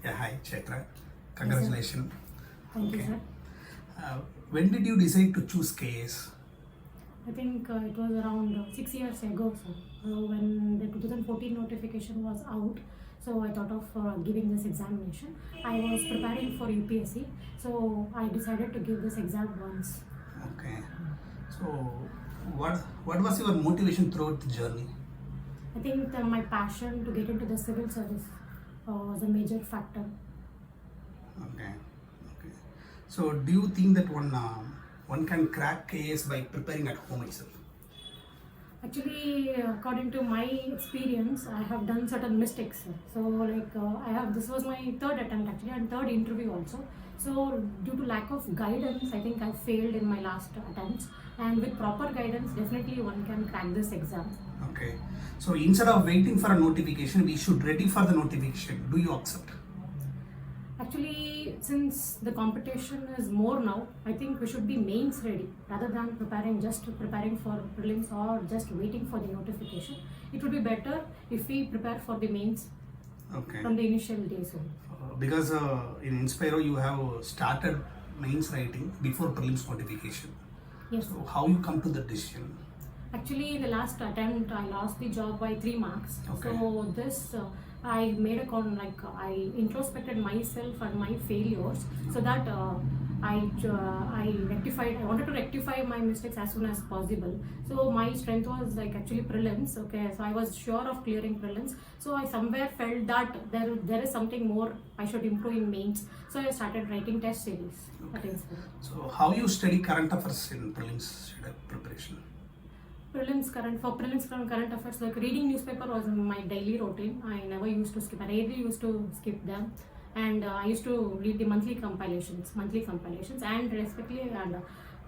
Yeah, hi, Chaitra. Yes, Congratulations. Thank you, Okay. sir. When did you decide to choose KS? I think it was around 6 years ago, sir, when the 2014 notification was out. So I thought of giving this examination. I was preparing for UPSC, so I decided to give this exam once. Okay. So, what was your motivation throughout the journey? I think my passion to get into the civil service was a major factor. Okay. Okay. So, do you think that one can crack KS by preparing at home itself? Actually, according to my experience, I have done certain mistakes. So, this was my third attempt actually, and third interview also. So, due to lack of guidance, I think I failed in my last attempts. And with proper guidance, definitely one can crack this exam. Okay. So, instead of waiting for a notification, we should ready for the notification. Do you accept? Actually, since the competition is more now, I think we should be mains ready rather than preparing for prelims or just waiting for the notification. It would be better if we prepare for the mains Okay. from the initial days only. Because in Inspiro you have started mains writing before prelims notification. Yes. So how you come to the decision? Actually, in the last attempt, I lost the job by 3 marks. Okay. So this, I made I introspected myself and my failures, so that I rectified. I wanted to rectify my mistakes as soon as possible. So my strength was actually prelims. Okay, so I was sure of clearing prelims. So I somewhere felt that there is something more I should improve in mains. So I started writing test series. Okay. At Inspire. So how you study current affairs in prelims preparation? Prelims current affairs, like reading newspaper was my daily routine. I never used to skip. I rarely used to skip them, and I used to read the monthly compilations, and respectively, and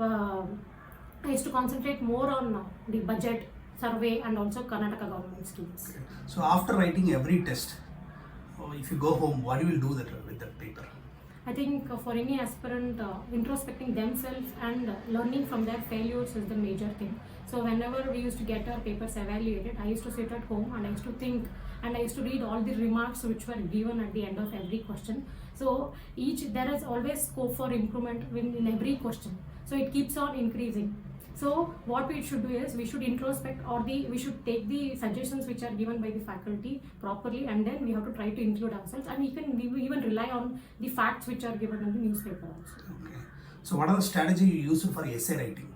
I used to concentrate more on the budget, survey, and also Karnataka government schemes. Okay. So after writing every test, if you go home, what you will do with that paper? I think for any aspirant, introspecting themselves and learning from their failures is the major thing. So whenever we used to get our papers evaluated, I used to sit at home and I used to think, and I used to read all the remarks which were given at the end of every question. So there is always scope for improvement in every question. So it keeps on increasing. So what we should do is we should introspect, or we should take the suggestions which are given by the faculty properly, and then we have to try to include ourselves, and we even rely on the facts which are given in the newspaper also. Okay. So what are the strategy you use for essay writing?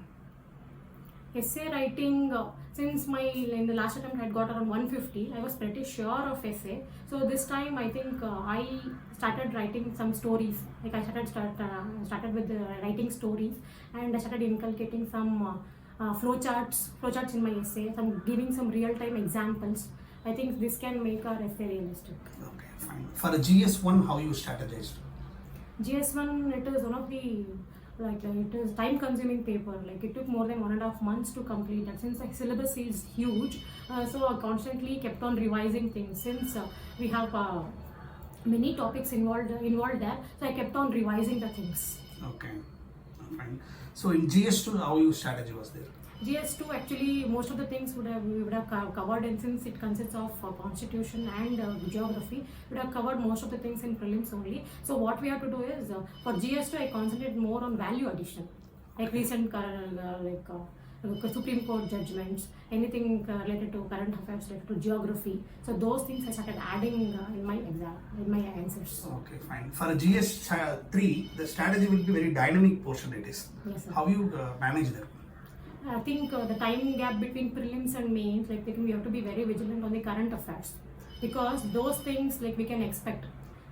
Essay writing, since in the last attempt I had got around 150, I was pretty sure of essay. So this time I think I started writing some stories. Like I started with writing stories, and I started inculcating some flowcharts in my essay, giving some real-time examples. I think this can make our essay realistic. Okay, fine. For a GS1, how you strategized? GS1, it is one of the it is time consuming paper. Like it took more than 1.5 months to complete that, since the syllabus is huge. So I constantly kept on revising things, since we have many topics involved there. So I kept on revising the things. Okay, fine. So in GS2, how your strategy was there? GS2, actually most of the things we would have covered, and since it consists of constitution and geography, we would have covered most of the things in prelims only. So what we have to do is, for GS2 I concentrate more on value addition, like recent Supreme Court judgments, anything related to current affairs, related to geography. So those things I started adding in my answers. Okay, fine. For a GS3, the strategy will be very dynamic portion it is. Yes, sir. How you manage that? I think the time gap between prelims and mains, we have to be very vigilant on the current affairs, because those things we can expect.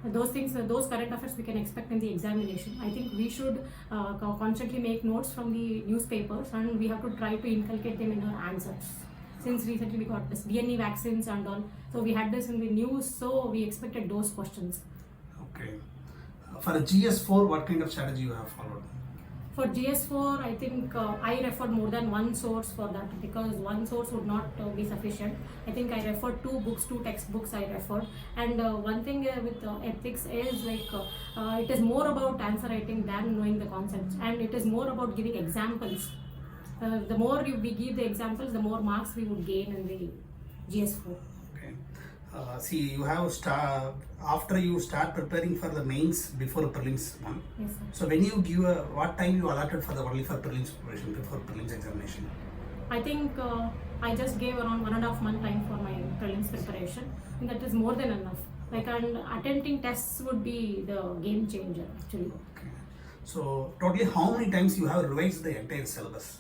Those current affairs we can expect in the examination. I think we should constantly make notes from the newspapers, and we have to try to inculcate them in our answers. Since recently we got this DNA vaccines and all, so we had this in the news, so we expected those questions. Okay. For a GS4, what kind of strategy you have followed? For GS4, I think I referred more than one source for that, because one source would not be sufficient. I think I referred 2 books, 2 textbooks I referred. And one thing with ethics is it is more about answer writing than knowing the concepts, and it is more about giving examples. The more we give the examples, the more marks we would gain in the GS4. Okay. See, you have after you start preparing for the mains before prelims one. Yes, sir. So when you give what time you allotted for the only for prelims preparation before prelims examination? I think I just gave around 1.5 month time for my prelims preparation, and that is more than enough. Like, and attempting tests would be the game changer actually. Okay. So totally how many times you have revised the entire syllabus?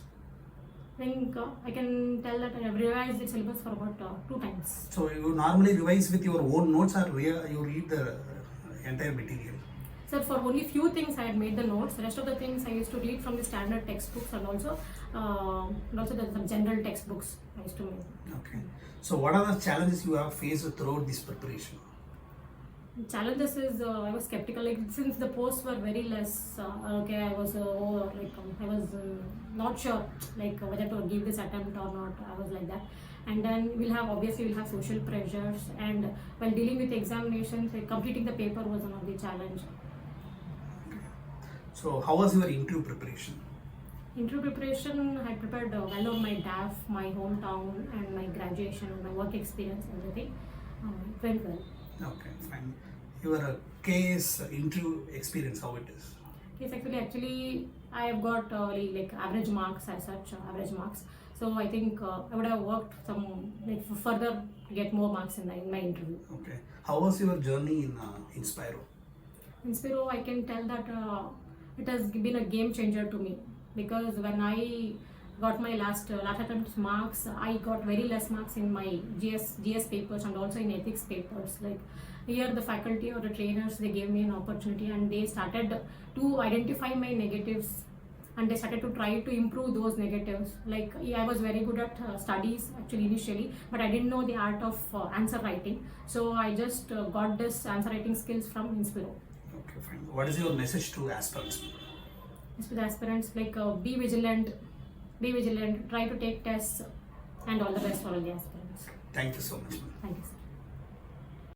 I think I can tell that I have revised the syllabus for about 2 times. So you normally revise with your own notes or you read the entire material? So for only few things I had made the notes. The rest of the things I used to read from the standard textbooks, and also there's some general textbooks I used to make. Okay. So what are the challenges you have faced throughout this preparation? Challenges is I was skeptical, like, since the posts were very less. I was not sure like whether to give this attempt or not. I was like that. And then we'll have social pressures, and while dealing with examinations, like, completing the paper was one of the challenge. So how was your interview preparation? Interview preparation, I prepared well on my DAF, my hometown, and my graduation, and my work experience, everything. It went well. Okay, fine. Your case interview experience, how it is? Yes, actually, I have got like average marks as such, average marks. So I think I would have worked some like further to get more marks in my interview. Okay. How was your journey in Inspiro? Inspiro, I can tell that it has been a game changer to me, because when I got my last attempt marks, I got very less marks in my GS papers and also in ethics papers. Like, here the faculty or the trainers, they gave me an opportunity, and they started to identify my negatives, and they started to try to improve those negatives. Like, I was very good at studies actually initially, but I didn't know the art of answer writing. So I just got this answer writing skills from Inspiro. Okay, fine. What is your message to aspirants? With aspirants, like, be vigilant, try to take tests, and all the best for all the aspirants. Thank you so much. Thank you, sir.